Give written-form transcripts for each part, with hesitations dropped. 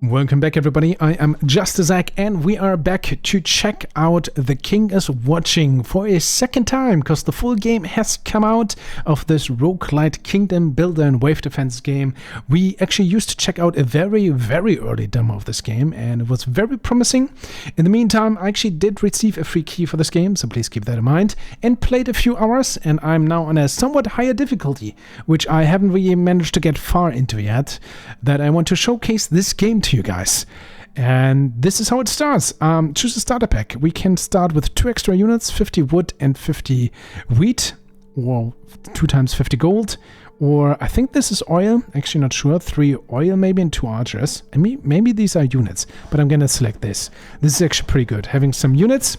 Welcome back, everybody. I am JustDaZack, and we are back to check out The King is Watching for a second time, because the full game has come out of this roguelite kingdom builder and wave defense game. We actually used to check out a very early demo of this game, and it was very promising. In the meantime, I actually did receive a free key for this game, so please keep that in mind, and played a few hours, and I'm now on a somewhat higher difficulty, which I haven't really managed to get far into yet, that I want to showcase this game to you guys. And this is how it starts. Choose a starter pack. We can start with 2 extra units, 50 wood and 50 wheat, or 2 times 50 gold, or I think this is oil, actually not sure, 3 oil maybe and 2 archers. I mean, maybe these are units, but I'm gonna select this. This is actually pretty good, having some units.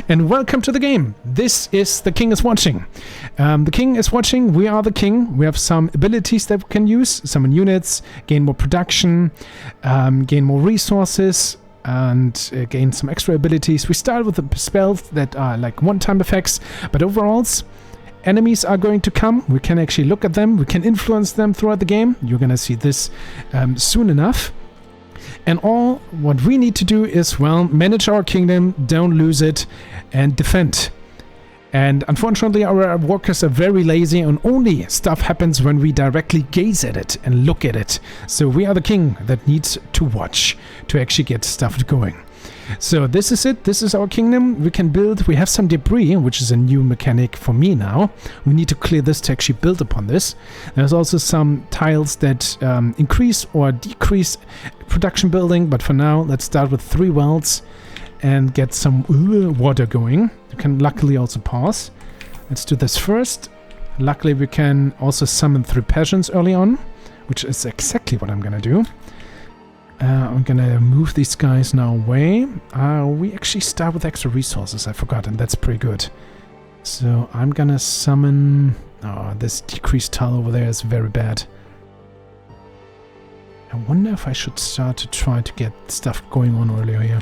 And welcome to the game. This is The King is Watching. The King is Watching, we are the king. We have some abilities that we can use, summon units, gain more production, gain more resources, and gain some extra abilities. We start with the spells that are like one-time effects, but overall, enemies are going to come. We can actually look at them. We can influence them throughout the game. You're going to see this soon enough. And all what we need to do is, well, manage our kingdom, don't lose it, and defend. And unfortunately, our workers are very lazy, and only stuff happens when we directly gaze at it and look at it. So we are the king that needs to watch to actually get stuff going. So this is it. This is our kingdom. We can build. We have some debris, which is a new mechanic for me now. We need to clear this to actually build upon this. There's also some tiles that increase or decrease production building. But for now, let's start with 3 wells and get some water going. You can luckily also pause. Let's do this first. Luckily, we can also summon 3 peasants early on, which is exactly what I'm going to do. I'm gonna move these guys now away. We actually start with extra resources, I forgot, and that's pretty good. So I'm gonna summon... Oh, this decreased tile over there is very bad. I wonder if I should start to try to get stuff going on earlier here.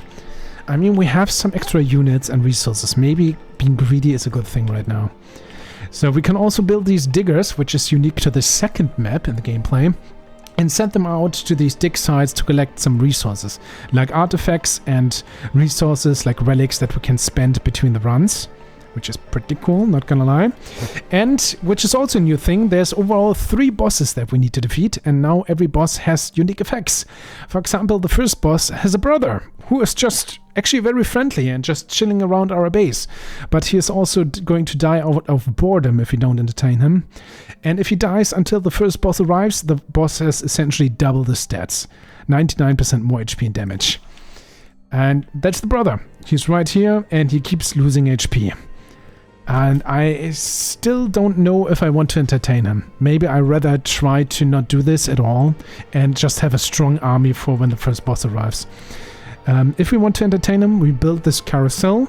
I mean, we have some extra units and resources. Maybe being greedy is a good thing right now. So we can also build these diggers, which is unique to the second map in the gameplay, and send them out to these dig sites to collect some resources, like artifacts and resources like relics that we can spend between the runs, which is pretty cool, not gonna lie. And, which is also a new thing, there's overall 3 bosses that we need to defeat, and now every boss has unique effects. For example, the first boss has a brother, who is just actually very friendly and just chilling around our base. But he is also going to die out of boredom if we don't entertain him. And if he dies until the first boss arrives, the boss has essentially double the stats. 99% more HP and damage. And that's the brother. He's right here, and he keeps losing HP. And I still don't know if I want to entertain him. Maybe I'd rather try to not do this at all and just have a strong army for when the first boss arrives. If we want to entertain him, we build this carousel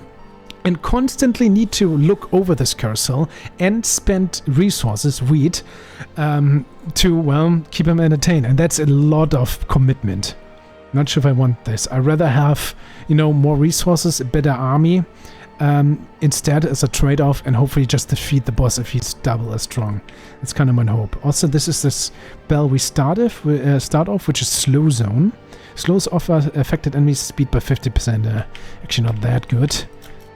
and constantly need to look over this carousel and spend resources, wheat, to, well, keep him entertained. And that's a lot of commitment. Not sure if I want this. I'd rather have, you know, more resources, a better army, instead as a trade-off, and hopefully just defeat the boss if he's double as strong. That's kind of my hope. Also, this is this spell we start off, which is Slow Zone. Slows off affected enemies' speed by 50%. Actually not that good.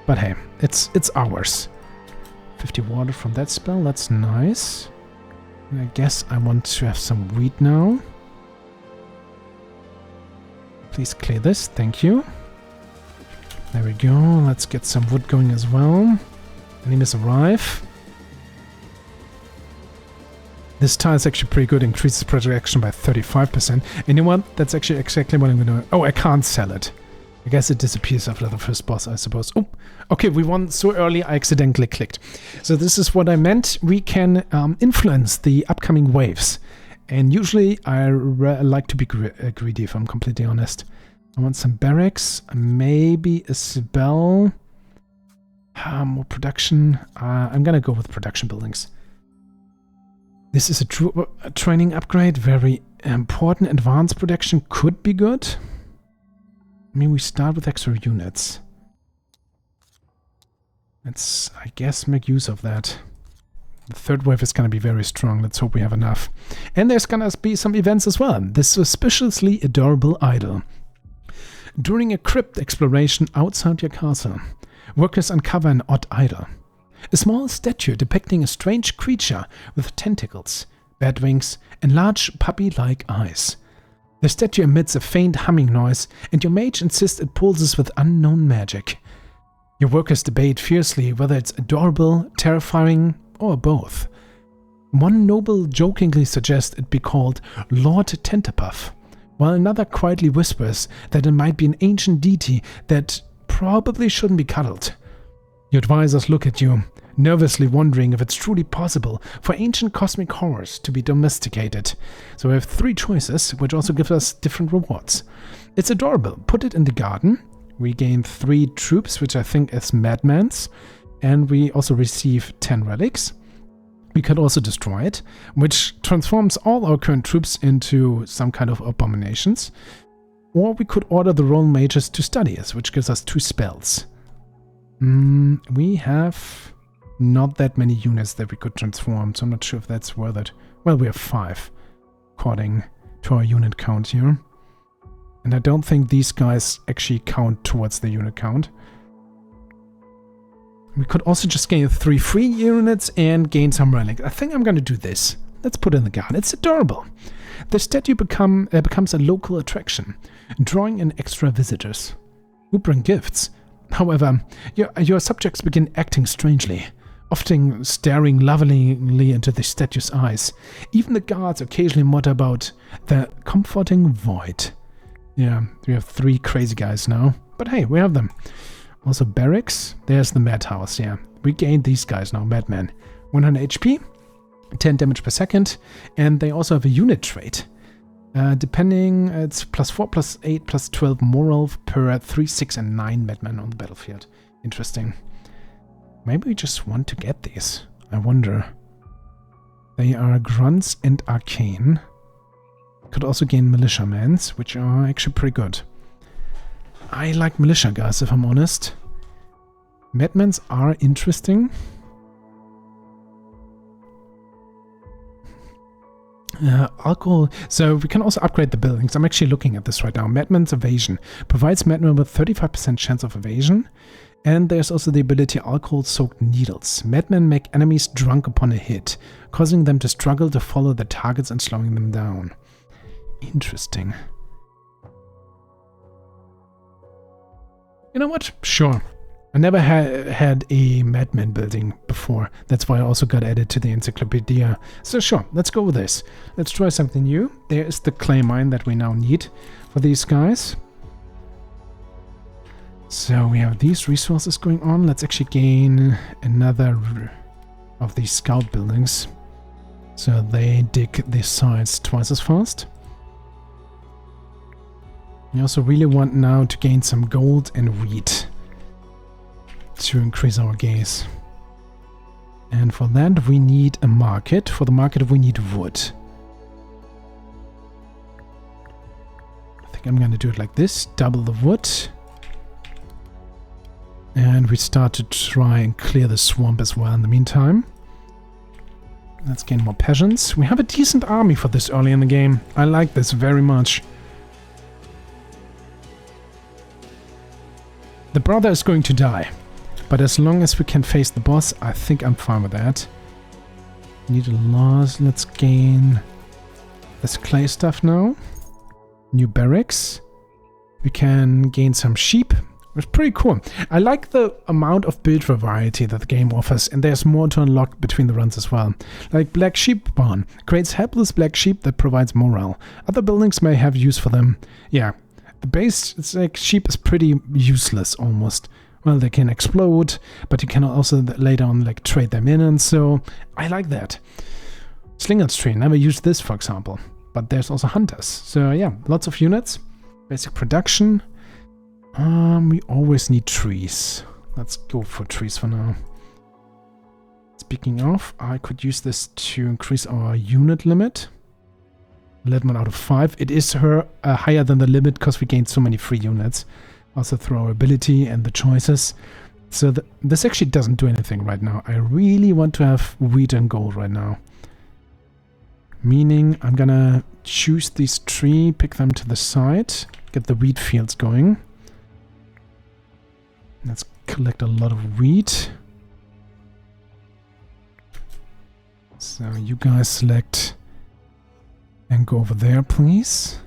But hey, it's ours. 50 water from that spell, that's nice. And I guess I want to have some wheat now. Please clear this, thank you. There we go, let's get some wood going as well. Enemies arrive. This tile is actually pretty good, increases projection by 35%. And you know what? That's actually exactly what I'm gonna do. Oh, I can't sell it. I guess it disappears after the first boss, I suppose. Oh, okay, we won so early I accidentally clicked. So this is what I meant. We can influence the upcoming waves. And usually I like to be greedy, if I'm completely honest. I want some barracks, maybe a spell. More production. I'm gonna go with production buildings. This is a true training upgrade. Very important. Advanced production could be good. I mean, we start with extra units. Let's, I guess, make use of that. The third wave is going to be very strong. Let's hope we have enough. And there's going to be some events as well. This suspiciously adorable idol. During a crypt exploration outside your castle, workers uncover an odd idol. A small statue depicting a strange creature with tentacles, bat wings, and large puppy-like eyes. The statue emits a faint humming noise, and your mage insists it pulses with unknown magic. Your workers debate fiercely whether it's adorable, terrifying, or both. One noble jokingly suggests it be called Lord Tenterpuff, while another quietly whispers that it might be an ancient deity that probably shouldn't be cuddled. Your advisors look at you, nervously wondering if it's truly possible for ancient cosmic horrors to be domesticated. So we have 3 choices, which also give us different rewards. It's adorable. Put it in the garden. We gain 3 troops, which I think is madmans. And we also receive 10 relics. We could also destroy it, which transforms all our current troops into some kind of abominations. Or we could order the royal mages to study us, which gives us 2 spells. We have not that many units that we could transform, so I'm not sure if that's worth it. Well, we have 5, according to our unit count here. And I don't think these guys actually count towards the unit count. We could also just gain 3 free units and gain some relics. I think I'm going to do this. Let's put it in the garden. It's adorable. The statue becomes a local attraction, drawing in extra visitors who bring gifts. However, your subjects begin acting strangely, often staring lovingly into the statue's eyes. Even the guards occasionally mutter about the comforting void. Yeah, we have 3 crazy guys now, but hey, we have them. Also barracks, there's the madhouse, yeah. We gained these guys now, madmen. 100 HP, 10 damage per second, and they also have a unit trait. Depending, it's +4, +8, +12 moral per 3, 6, and 9 madmen on the battlefield. Interesting. Maybe we just want to get these. I wonder. They are grunts and arcane. Could also gain militiamans, which are actually pretty good. I like militia guys, if I'm honest. Madmans are interesting. Alcohol. So we can also upgrade the buildings. I'm actually looking at this right now. Madman's evasion provides madmen with 35% chance of evasion. And there's also the ability alcohol-soaked needles. Madmen make enemies drunk upon a hit, causing them to struggle to follow their targets and slowing them down. Interesting. You know what? Sure. I never had a madman building before. That's why I also got added to the encyclopedia. So sure, let's go with this. Let's try something new. There is the clay mine that we now need for these guys. So we have these resources going on. Let's actually gain another of these scout buildings. So they dig the sides twice as fast. We also really want now to gain some gold and wheat to increase our gaze. And for that we need a market. For the market we need wood. I think I'm going to do it like this. Double the wood. And we start to try and clear the swamp as well in the meantime. Let's gain more peasants. We have a decent army for this early in the game. I like this very much. The brother is going to die. But as long as we can face the boss, I think I'm fine with that. Need a loss. Let's gain this clay stuff now. New barracks. We can gain some sheep. It's pretty cool. I like the amount of build variety that the game offers, and there's more to unlock between the runs as well. Like Black Sheep Barn creates helpless black sheep that provides morale. Other buildings may have use for them. Yeah, the base, it's like sheep is pretty useless almost. Well, they can explode, but you can also later on like trade them in, and so I like that. Slingers tree, never used this for example, but there's also hunters. So yeah, lots of units. Basic production. We always need trees. Let's go for trees for now. Speaking of, I could use this to increase our unit limit. 11 out of 5. It is higher than the limit because we gained so many free units. Also through our ability and the choices. So this actually doesn't do anything right now. I really want to have wheat and gold right now. Meaning I'm gonna choose these three, pick them to the side, get the wheat fields going. Let's collect a lot of wheat. So you guys select and go over there, please.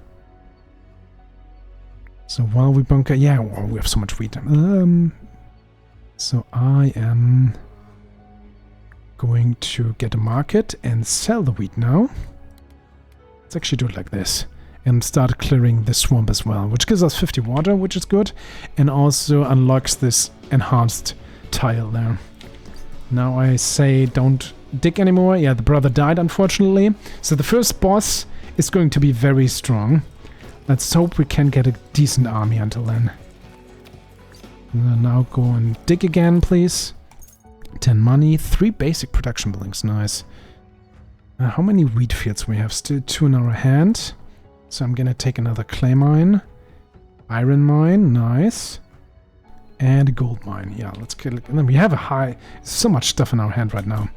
So while we bunker... Yeah, oh, we have so much wheat. So I am going to get a market and sell the wheat now. Let's actually do it like this. And start clearing the swamp as well, which gives us 50 water, which is good. And also unlocks this enhanced tile there. Now I say don't dig anymore. Yeah, the brother died, unfortunately. So the first boss is going to be very strong. Let's hope we can get a decent army until then. Now go and dig again, please. 10 money, 3 basic production buildings, nice. How many wheat fields we have? Still 2 in our hand. So I'm gonna take another clay mine. Iron mine, nice. And a gold mine, yeah, let's kill it. And then we have so much stuff in our hand right now.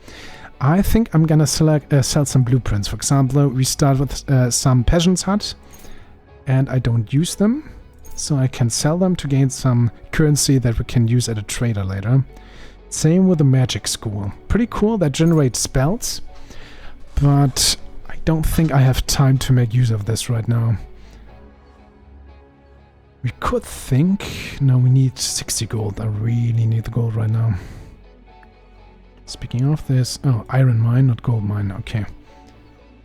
I think I'm gonna sell some blueprints. For example, we start with some peasants' hut. And I don't use them. So I can sell them to gain some currency that we can use at a trader later. Same with the magic school. Pretty cool, that generates spells. But I don't think I have time to make use of this right now. We could think... No, we need 60 gold. I really need the gold right now. Speaking of this... Oh, iron mine, not gold mine. Okay.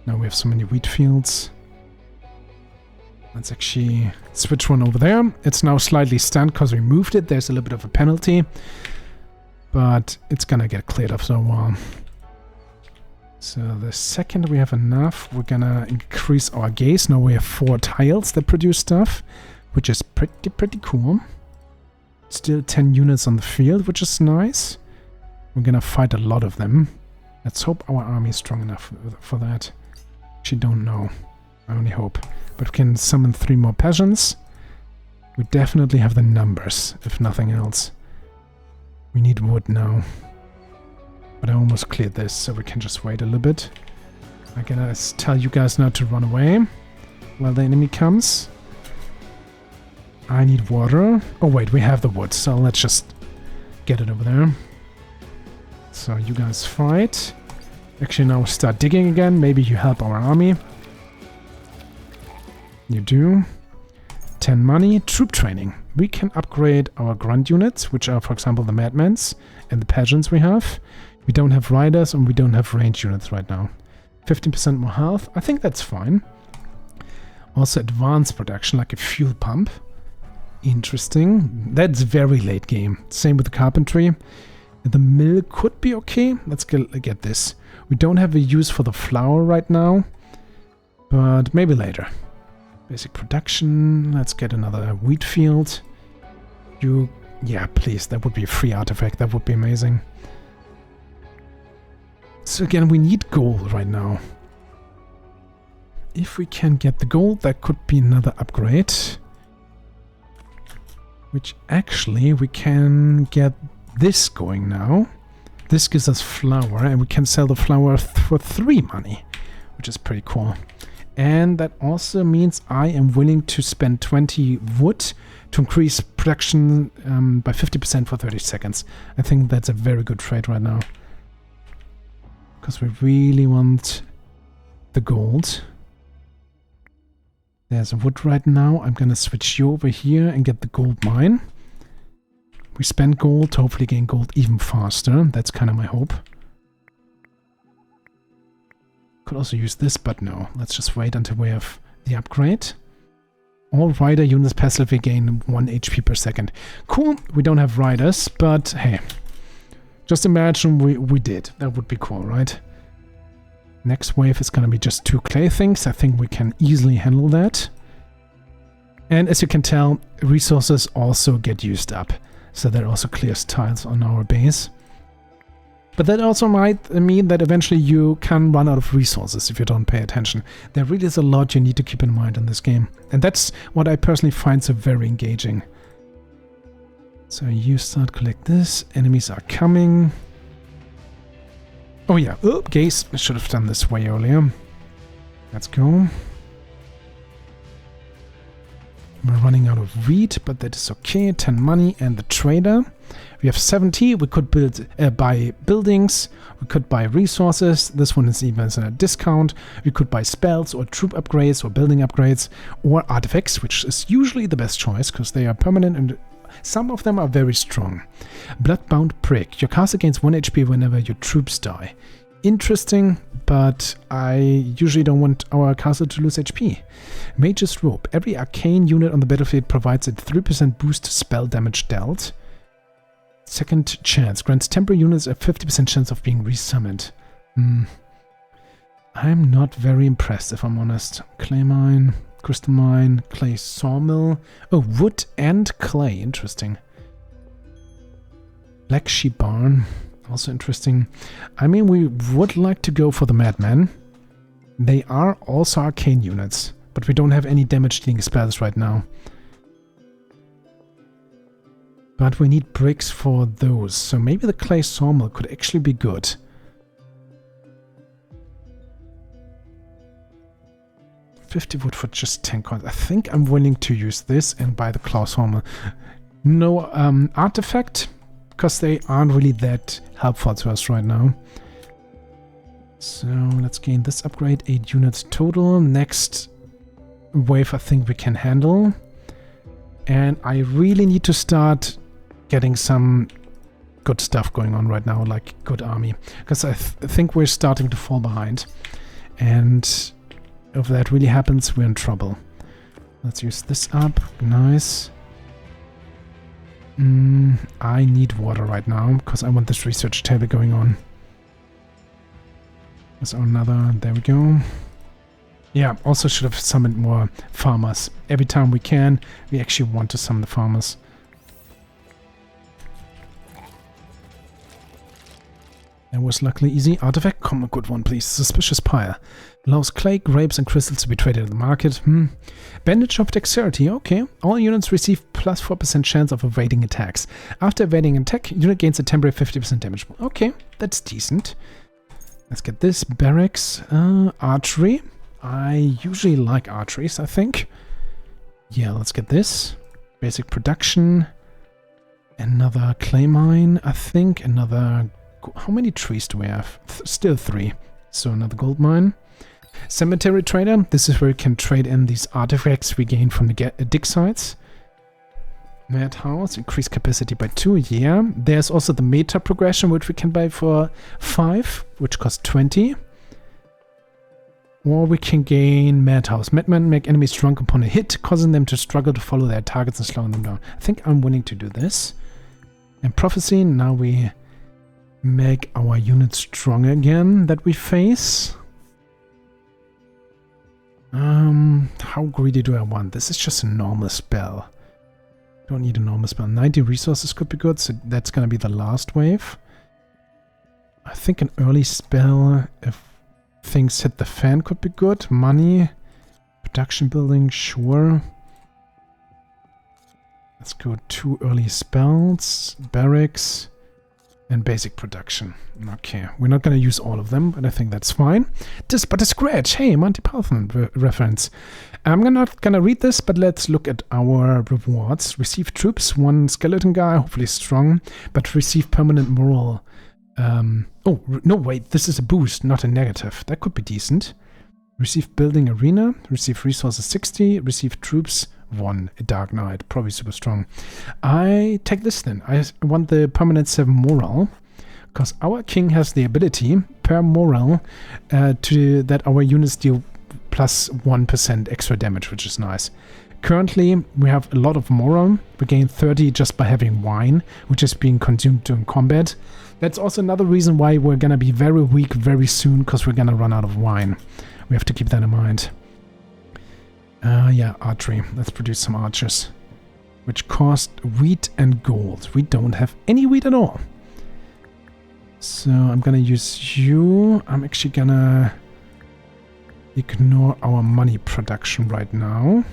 Now we have so many wheat fields. Let's actually switch one over there. It's now slightly stunned because we moved it. There's a little bit of a penalty. But it's gonna get cleared after a while. So the second we have enough, we're gonna increase our gaze. Now we have 4 tiles that produce stuff, which is pretty cool. Still 10 units on the field, which is nice. We're gonna fight a lot of them. Let's hope our army is strong enough for that. Actually don't know. I only hope. But we can summon 3 more peasants. We definitely have the numbers, if nothing else. We need wood now. But I almost cleared this, so we can just wait a little bit. I'm gonna tell you guys not to run away while the enemy comes. I need water. Oh wait, we have the wood, so let's just get it over there. So you guys fight. Actually now start digging again. Maybe you help our army. You do. 10 money. Troop training. We can upgrade our grunt units, which are, for example, the madmens and the peasants we have. We don't have riders and we don't have range units right now. 15% more health. I think that's fine. Also advanced production, like a fuel pump. Interesting. That's very late game. Same with the carpentry. The mill could be okay. Let's get this. We don't have a use for the flour right now, but maybe later. Basic production. Let's get another wheat field. Yeah, please. That would be a free artifact. That would be amazing. So again, we need gold right now. If we can get the gold, that could be another upgrade. Which actually, we can get this going now. This gives us flour, and we can sell the flour for 3 money, which is pretty cool. And that also means I am willing to spend 20 wood to increase production by 50% for 30 seconds. I think that's a very good trade right now. Because we really want the gold. There's wood right now. I'm going to switch you over here and get the gold mine. We spend gold to hopefully gain gold even faster. That's kind of my hope. Could also use this, but no. Let's just wait until we have the upgrade. All rider units passively gain 1 HP per second. Cool. We don't have riders, but hey. Just imagine we did. That would be cool, right? Next wave is going to be just 2 clay things. I think we can easily handle that. And as you can tell, resources also get used up. So that also clears tiles on our base. But that also might mean that eventually you can run out of resources if you don't pay attention. There really is a lot you need to keep in mind in this game. And that's what I personally find so very engaging. So you start collect this. Enemies are coming. Oh yeah, gaze. I should have done this way earlier. Let's go. We're running out of wheat, but that is okay. 10 money and the trader. We have 70. We could buy buildings. We could buy resources. This one is even a discount. We could buy spells or troop upgrades or building upgrades or artifacts, which is usually the best choice because they are permanent and some of them are very strong. Bloodbound Prick. Your castle gains 1 HP whenever your troops die. Interesting, but I usually don't want our castle to lose HP. Mage's Robe. Every arcane unit on the battlefield provides a 3% boost to spell damage dealt. Second Chance. Grants temporary units a 50% chance of being resummoned. I'm not very impressed, if I'm honest. Clay Mine, Crystal Mine, Clay Sawmill. Oh, wood and clay. Interesting. Black Sheep Barn. Also interesting. I mean, we would like to go for the Madmen. They are also arcane units, but we don't have any damage dealing spells right now. But we need bricks for those, so maybe the clay sawmill could actually be good. $50 wood for just 10 coins. I think I'm willing to use this and buy the clay sawmill. No artifact, because they aren't really that helpful to us right now. So let's gain this upgrade, 8 units total. Next wave I think we can handle. And I really need to start getting some good stuff going on right now, like good army. Because I think we're starting to fall behind. And if that really happens, we're in trouble. Let's use this up. Nice. I need water right now, because I want this research table going on. There's another, there we go. Yeah, also should have summoned more farmers. Every time we can, we actually want to summon the farmers. That was luckily easy. Artifact, come a good one please. Suspicious Pyre. Allows clay, grapes and crystals to be traded in the market. Bandage of Dexterity, okay. All units receive plus 4% chance of evading attacks. After evading an attack, unit gains a temporary 50% damage. Okay, that's decent. Let's get this. Barracks, archery. I usually like archeries, I think. Yeah, let's get this. Basic production. Another clay mine, I think. Another... How many trees do we have? Still 3. So another gold mine. Cemetery trader. This is where you can trade in these artifacts we gain from the dig sites. Madhouse. Increase capacity by 2. Yeah. There's also the meta progression, which we can buy for 5, which costs 20. Or we can gain Madhouse. Madmen make enemies drunk upon a hit, causing them to struggle to follow their targets and slowing them down. I think I'm willing to do this. And Prophecy. Now we make our units strong again that we face. How greedy do I want? This is just a normal spell. Don't need a normal spell. 90 resources could be good, so that's gonna be the last wave. I think an early spell, if things hit the fan, could be good. Money, production building, sure. Let's go 2 early spells, barracks, and basic production. Okay, we're not going to use all of them, but I think that's fine. But a scratch. Hey, Monty Python reference. I'm not going to read this, but let's look at our rewards. Receive troops, 1 skeleton guy, hopefully strong, but receive permanent moral. Oh, no, wait, this is a boost, not a negative. That could be decent. Receive building arena, receive resources 60, receive troops 1, a Dark Knight, probably super strong. I take this then. I want the permanent 7 morale, because our king has the ability per morale to that our units deal plus 1% extra damage, which is nice. Currently, we have a lot of morale. We gain 30 just by having wine, which is being consumed during combat. That's also another reason why we're gonna be very weak very soon, because we're gonna run out of wine. We have to keep that in mind. Yeah, archery. Let's produce some archers. Which cost wheat and gold. We don't have any wheat at all. So I'm gonna use you. I'm actually gonna ignore our money production right now.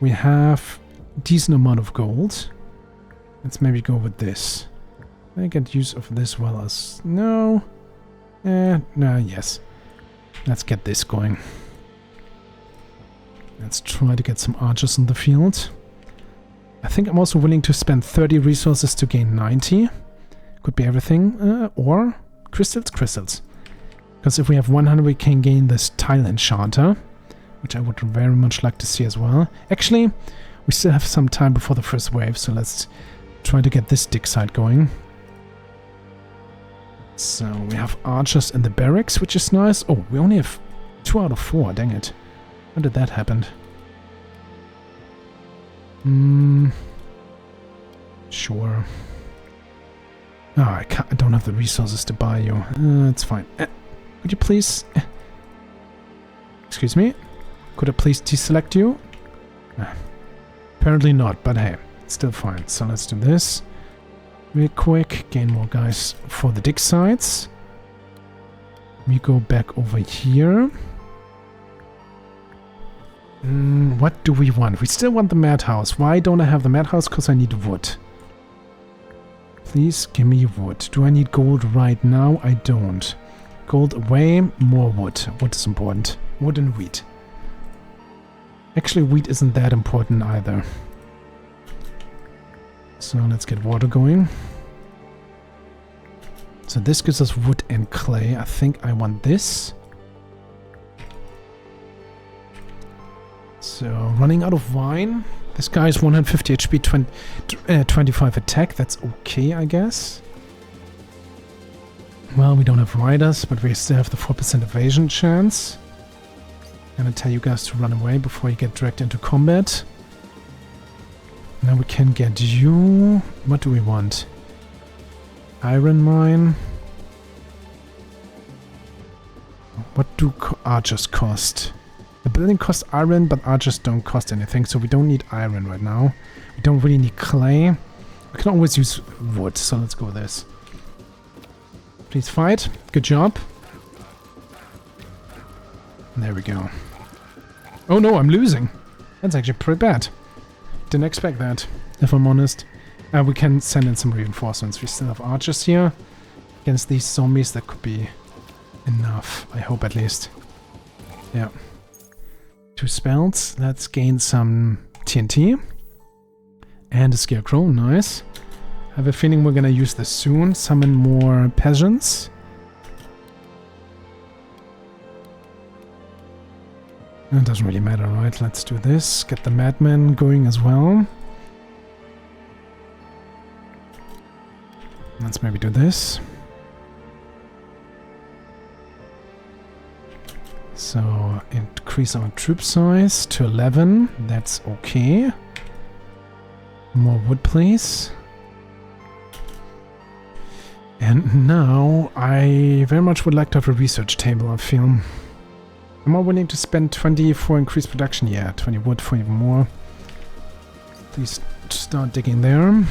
We have a decent amount of gold. Let's maybe go with this. I get use of this well as... No. No, yes. Let's get this going. Let's try to get some archers in the field. I think I'm also willing to spend 30 resources to gain 90. Could be everything. Or crystals? Crystals. Because if we have 100 we can gain this tile enchanter, which I would very much like to see as well. Actually, we still have some time before the first wave, so let's try to get this dig site going. So we have archers in the barracks, which is nice. Oh, we only have 2 out of 4, dang it. How did that happen? Sure. Oh, I don't have the resources to buy you. It's fine. Would you please... Excuse me? Could I please deselect you? Apparently not, but hey, it's still fine. So let's do this. Real quick, gain more guys for the dig sites. We go back over here. What do we want? We still want the madhouse. Why don't I have the madhouse? Because I need wood. Please give me wood. Do I need gold right now? I don't. Gold away, more wood. Wood is important. Wood and wheat. Actually, wheat isn't that important either. So let's get water going. So this gives us wood and clay. I think I want this. So running out of wine. This guy is 150 HP, 25 attack. That's okay, I guess. Well, we don't have riders, but we still have the 4% evasion chance. I'm gonna tell you guys to run away before you get dragged into combat. Now we can get you... What do we want? Iron mine. What do archers cost? The building costs iron, but archers don't cost anything, so we don't need iron right now. We don't really need clay. We can always use wood, so let's go with this. Please fight. Good job. There we go. Oh no, I'm losing. That's actually pretty bad. Didn't expect that, if I'm honest. We can send in some reinforcements. We still have archers here. Against these zombies, that could be enough. I hope at least. Yeah. 2 spells. Let's gain some TNT. And a scarecrow. Nice. I have a feeling we're gonna use this soon. Summon more peasants. It doesn't really matter, right? Let's do this. Get the madman going as well. Let's maybe do this. So, increase our troop size to 11. That's okay. More wood, please. And now, I very much would like to have a research table, I feel. Am I willing to spend 20 for increased production? Yeah, 20 wood for even more. Please start digging there.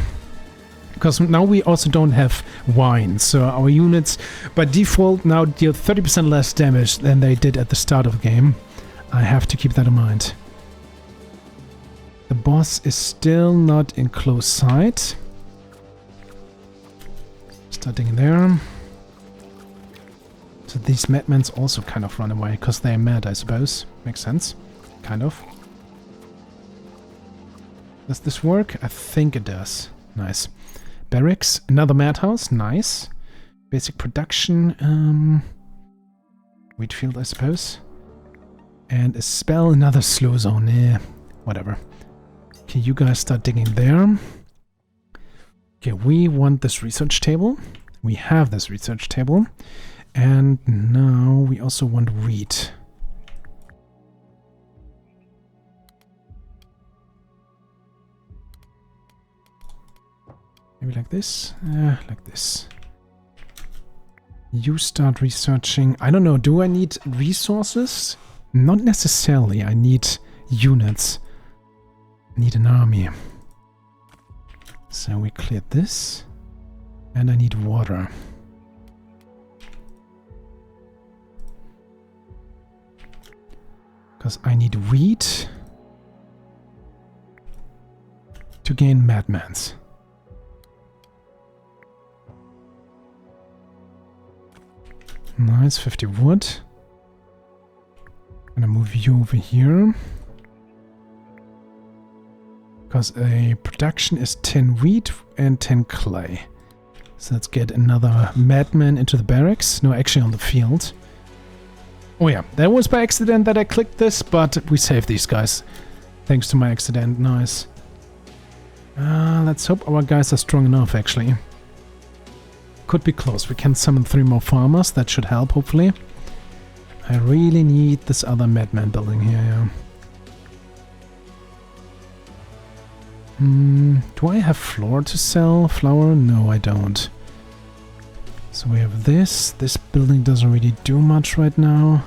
Because now we also don't have wine, so our units by default now deal 30% less damage than they did at the start of the game. I have to keep that in mind. The boss is still not in close sight. Start digging there. So these madmen also kind of run away, because they're mad, I suppose. Makes sense. Kind of. Does this work? I think it does. Nice. Barracks. Another madhouse. Nice. Basic production. Wheat field, I suppose. And a spell. Another slow zone. Whatever. Okay, you guys start digging there. Okay, we want this research table. We have this research table. And now we also want wheat. Maybe like this? Like this. You start researching. I don't know, do I need resources? Not necessarily. I need units. I need an army. So we cleared this. And I need water. Because I need wheat to gain madmans. Nice, 50 wood. Gonna move you over here. Because a production is 10 wheat and 10 clay. So let's get another madman into the barracks. No, actually on the field. Oh yeah, that was by accident that I clicked this, but we saved these guys. Thanks to my accident, nice. Let's hope our guys are strong enough, actually. Could be close. We can summon 3 more farmers. That should help, hopefully. I really need this other madman building here, yeah. Do I have flour to sell? Flour? No, I don't. So we have this. This building doesn't really do much right now.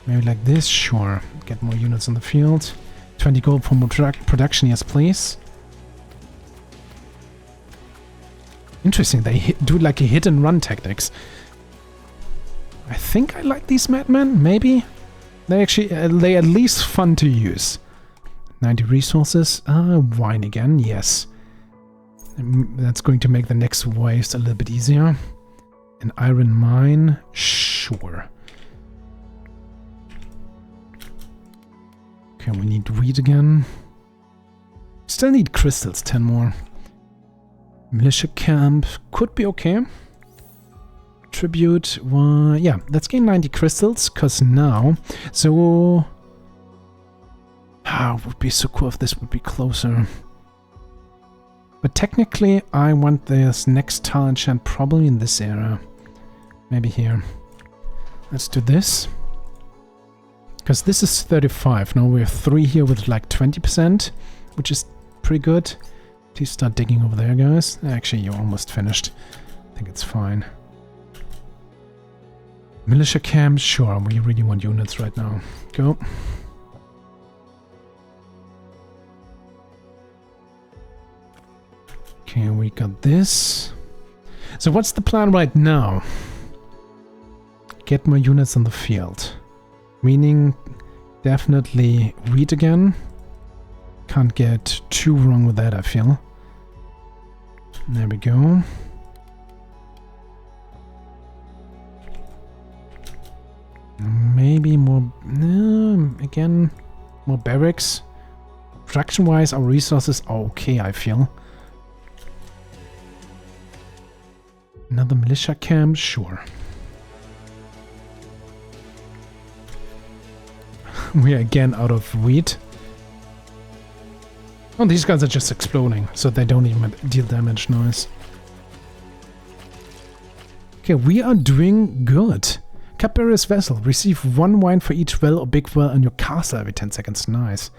Maybe like this? Sure. Get more units on the field. 20 gold for more production, yes please. Interesting, they do like a hit and run tactics. I think I like these madmen, maybe? They actually, they're at least fun to use. 90 resources. Wine again, yes. That's going to make the next waves a little bit easier. An iron mine, sure. Okay, we need wheat again. Still need crystals, 10 more. Militia camp could be okay. Tribute, yeah, let's gain 90 crystals, because now, so... it would be so cool if this would be closer. But technically, I want this next tile enchant probably in this area. Maybe here. Let's do this. Because this is 35. Now we have 3 here with like 20%, which is pretty good. Please start digging over there, guys. Actually, you're almost finished. I think it's fine. Militia camp, sure. We really want units right now. Go. Okay, we got this. So what's the plan right now? Get more units on the field. Meaning definitely wheat again. Can't get too wrong with that, I feel. There we go. Maybe more... again, more barracks. Production-wise, our resources are okay, I feel. Another militia camp? Sure. We are again out of wheat. Oh, these guys are just exploding, so they don't even deal damage. Nice. Okay, we are doing good. Cupbearer's vessel. Receive 1 wine for each well or big well in your castle every 10 seconds. Nice.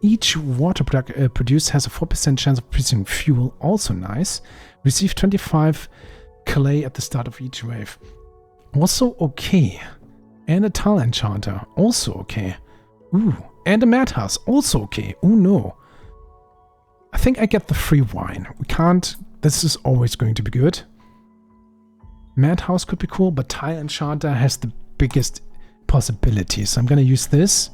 Each water produced has a 4% chance of producing fuel. Also nice. Receive 25 clay at the start of each wave. Also okay. And a tile enchanter. Also okay. Ooh. And a madhouse. Also okay. Oh no. I think I get the free wine. We can't... This is always going to be good. Madhouse could be cool, but tile enchanter has the biggest possibilities. So I'm gonna use this.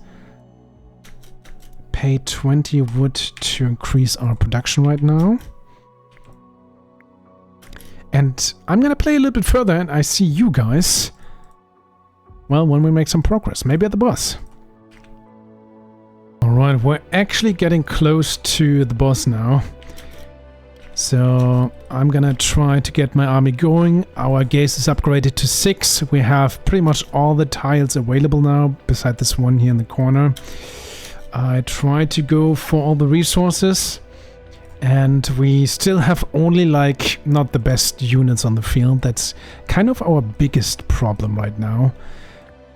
Pay 20 wood to increase our production right now. And I'm gonna play a little bit further and I see you guys, well, when we make some progress. Maybe at the boss. Alright, we're actually getting close to the boss now. So I'm gonna try to get my army going. Our gaze is upgraded to 6. We have pretty much all the tiles available now, beside this one here in the corner. I tried to go for all the resources. And we still have only, like, not the best units on the field. That's kind of our biggest problem right now.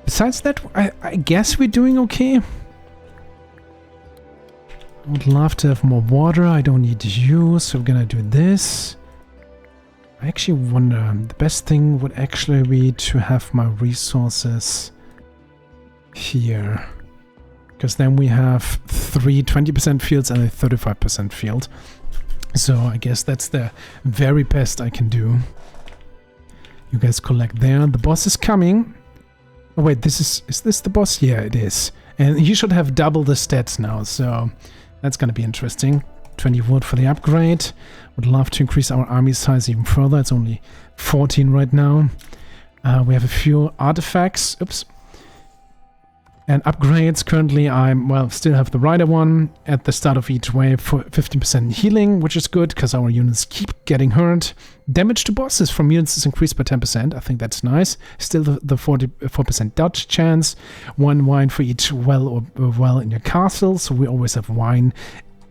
Besides that, I guess we're doing okay. I would love to have more water. I don't need you, so we're gonna do this. I actually wonder, the best thing would actually be to have my resources here. Because then we have 3 20% fields and a 35% field. So I guess that's the very best I can do. You guys collect there. The boss is coming. Oh wait, is this the boss? Yeah, it is. And he should have double the stats now, so that's gonna be interesting. 20 wood for the upgrade. Would love to increase our army size even further. It's only 14 right now. We have a few artifacts. Oops. And upgrades. Currently, still have the rider one at the start of each wave for 15% healing, which is good because our units keep getting hurt. Damage to bosses from units is increased by 10%. I think that's nice. Still the 44% dodge chance. 1 wine for each well in your castle. So we always have wine,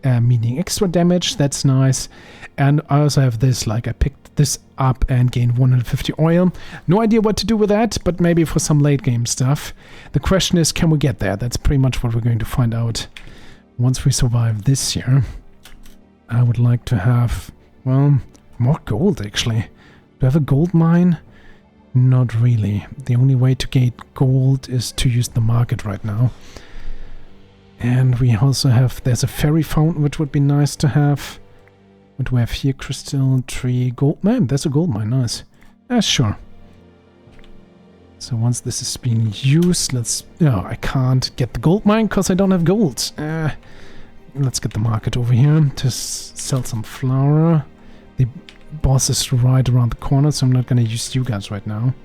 meaning extra damage. That's nice. And I also have this, like I picked this up and gained 150 oil. No idea what to do with that, but maybe for some late game stuff. The question is, can we get there? That's pretty much what we're going to find out once we survive this year. I would like to have, well, more gold actually. Do I have a gold mine? Not really. The only way to get gold is to use the market right now. And we also have, there's a fairy fountain, which would be nice to have. What do we have here? Crystal, tree, gold. Man, there's a gold mine. Nice. Sure. So once this is being used, let's... Oh, I can't get the gold mine because I don't have gold. Let's get the market over here to sell some flour. The boss is right around the corner, so I'm not going to use you guys right now.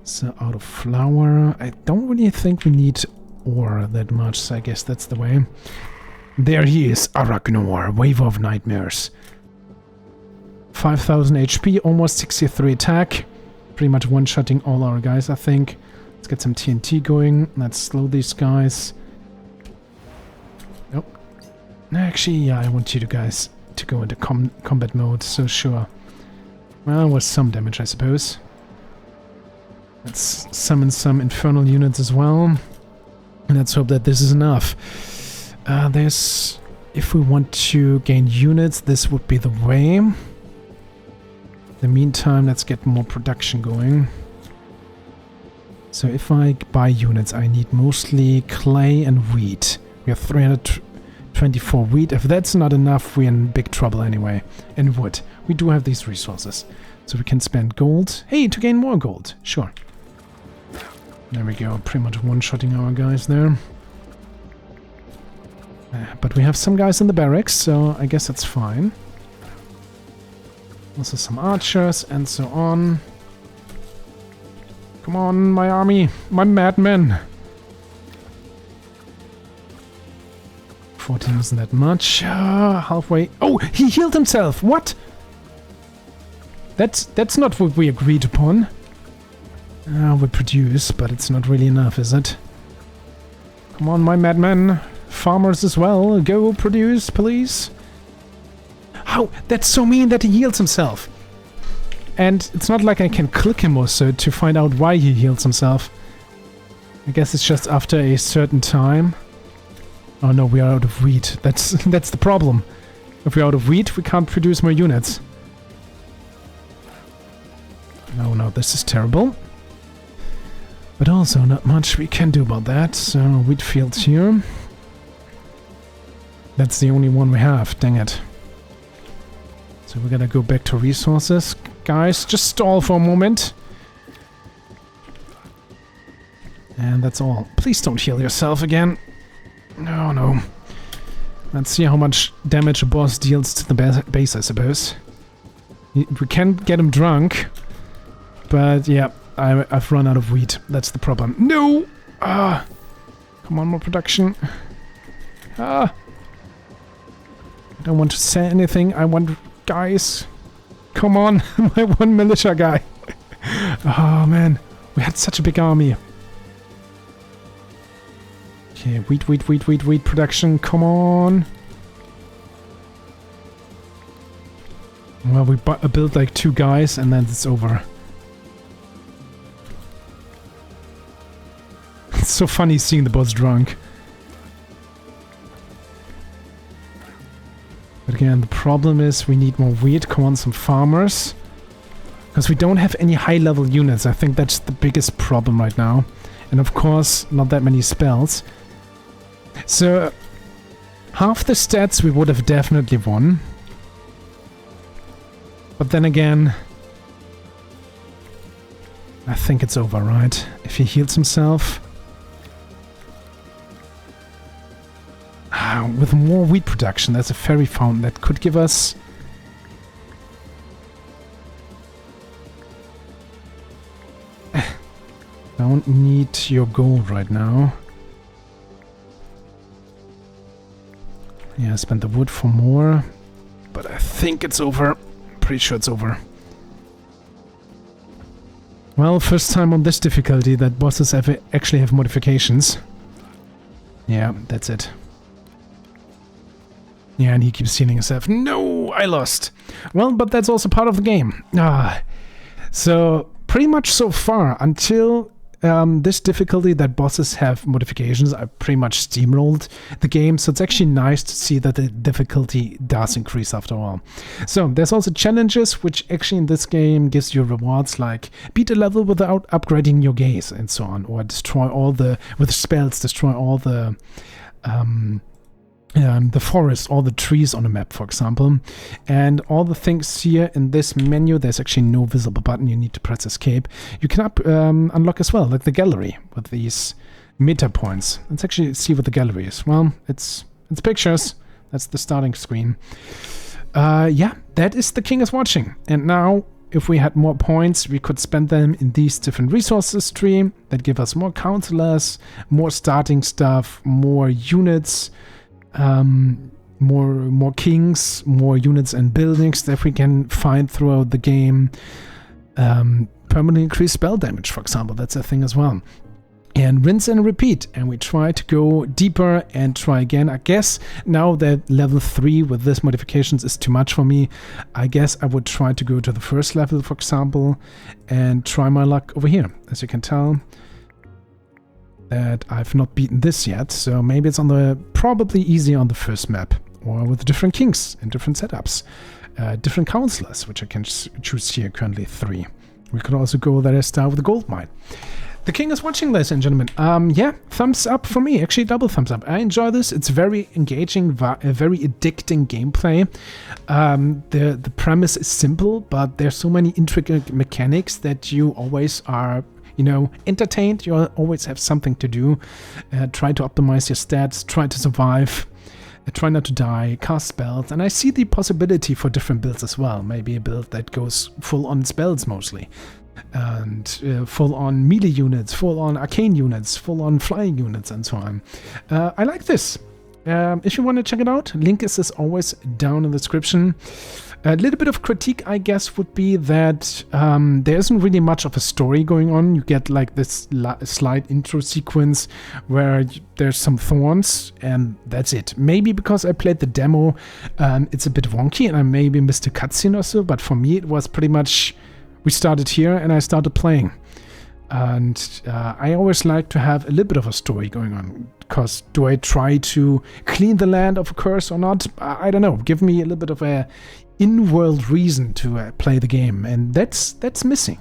So out of flour. I don't really think we need ore that much, so I guess that's the way. There he is, Arachnor, Wave of Nightmares. 5000 HP, almost 63 attack. Pretty much one-shotting all our guys, I think. Let's get some TNT going. Let's slow these guys. Nope. Actually, yeah, I want you guys to go into combat mode, so sure. Well, with some damage, I suppose. Let's summon some infernal units as well. And let's hope that this is enough. If we want to gain units, this would be the way. In the meantime, let's get more production going. So if I buy units, I need mostly clay and wheat. We have 324 wheat. If that's not enough, we're in big trouble anyway. And wood. We do have these resources. So we can spend gold. Hey, to gain more gold. Sure. There we go. Pretty much one-shotting our guys there. But we have some guys in the barracks, so I guess that's fine. Also some archers and so on. Come on, my army, my madmen. 14 isn't that much. Halfway. Oh, he healed himself. What? That's not what we agreed upon. We produce, but it's not really enough, is it? Come on, my madmen. Farmers as well, go produce, please. How? That's so mean that he heals himself. And it's not like I can click him or so to find out why he heals himself. I guess it's just after a certain time. Oh no, we are out of wheat. That's the problem. If we're out of wheat, we can't produce more units. No, this is terrible. But also not much we can do about that. So wheat fields here. That's the only one we have, dang it. So we're gonna go back to resources. Guys, just stall for a moment. And that's all. Please don't heal yourself again. No. Let's see how much damage a boss deals to the base, I suppose. We can get him drunk. But yeah, I've run out of wheat. That's the problem. No! Come on, more production. I don't want to say anything. I want guys. Come on, my one militia guy. Oh man, we had such a big army. Okay, wheat production. Come on. Well, we built like 2 guys and then it's over. It's so funny seeing the boss drunk. But again, the problem is we need more wheat. Come on, some farmers. Because we don't have any high-level units. I think that's the biggest problem right now. And of course, not that many spells. So, half the stats we would have definitely won. But then again, I think it's over, right? If he heals himself. With more wheat production, there's a fairy fountain that could give us... don't need your gold right now. Yeah, I spent the wood for more, but I think it's over. Pretty sure it's over. Well, first time on this difficulty that bosses actually have modifications. Yeah, that's it. Yeah, and he keeps healing himself. No, I lost. Well, but that's also part of the game. So pretty much so far, until this difficulty that bosses have modifications, I pretty much steamrolled the game. So it's actually nice to see that the difficulty does increase after all. So there's also challenges, which actually in this game gives you rewards like beat a level without upgrading your gaze and so on, or destroy all the, with spells, destroy all the forest, all the trees on the map, for example. And all the things here in this menu, there's actually no visible button. You need to press escape. You can unlock as well, like the gallery with these meta points. Let's actually see what the gallery is. Well, it's pictures. That's the starting screen. Yeah, that is The King is Watching. And now, if we had more points, we could spend them in these different resources tree that give us more counselors, more starting stuff, more units, more kings, more units and buildings that we can find throughout the game. Permanently increased spell damage, for example, that's a thing as well. And rinse and repeat, and we try to go deeper and try again. I guess now that level 3 with this modifications is too much for me, I guess I would try to go to the first level, for example, and try my luck over here. As you can tell, that I've not beaten this yet, so maybe it's on the probably easy on the first map, or with different kings and different setups, different counselors, which I can choose here, currently 3. We could also go there and start with the gold mine. The King is Watching, ladies and gentlemen. Yeah, thumbs up for me, actually double thumbs up. I enjoy this. It's very engaging, very addicting gameplay. The premise is simple, but there's so many intricate mechanics that you always are, you know, entertained. You always have something to do. Try to optimize your stats, try to survive, try not to die, cast spells. And I see the possibility for different builds as well. Maybe a build that goes full on spells mostly, and full on melee units, full on arcane units, full on flying units, and so on. I like this. If you want to check it out, link is as always down in the description. A little bit of critique, I guess, would be that there isn't really much of a story going on. You get like this slight intro sequence where there's some thorns, and that's it. Maybe because I played the demo, it's a bit wonky, and I maybe missed a cutscene or so, but for me it was pretty much, we started here and I started playing. And I always like to have a little bit of a story going on, because do I try to clean the land of a curse or not? I don't know. Give me a little bit of a in-world reason to play the game, and that's missing.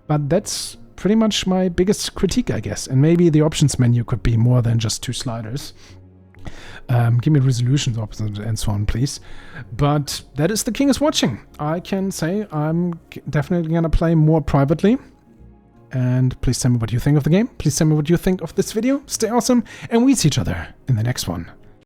But that's pretty much my biggest critique, I guess. And maybe the options menu could be more than just 2 sliders. Give me resolutions options and so on, please. But that is The King is Watching. I can say I'm definitely gonna play more privately. And please tell me what you think of the game. Please tell me what you think of this video. Stay awesome, and we see each other in the next one.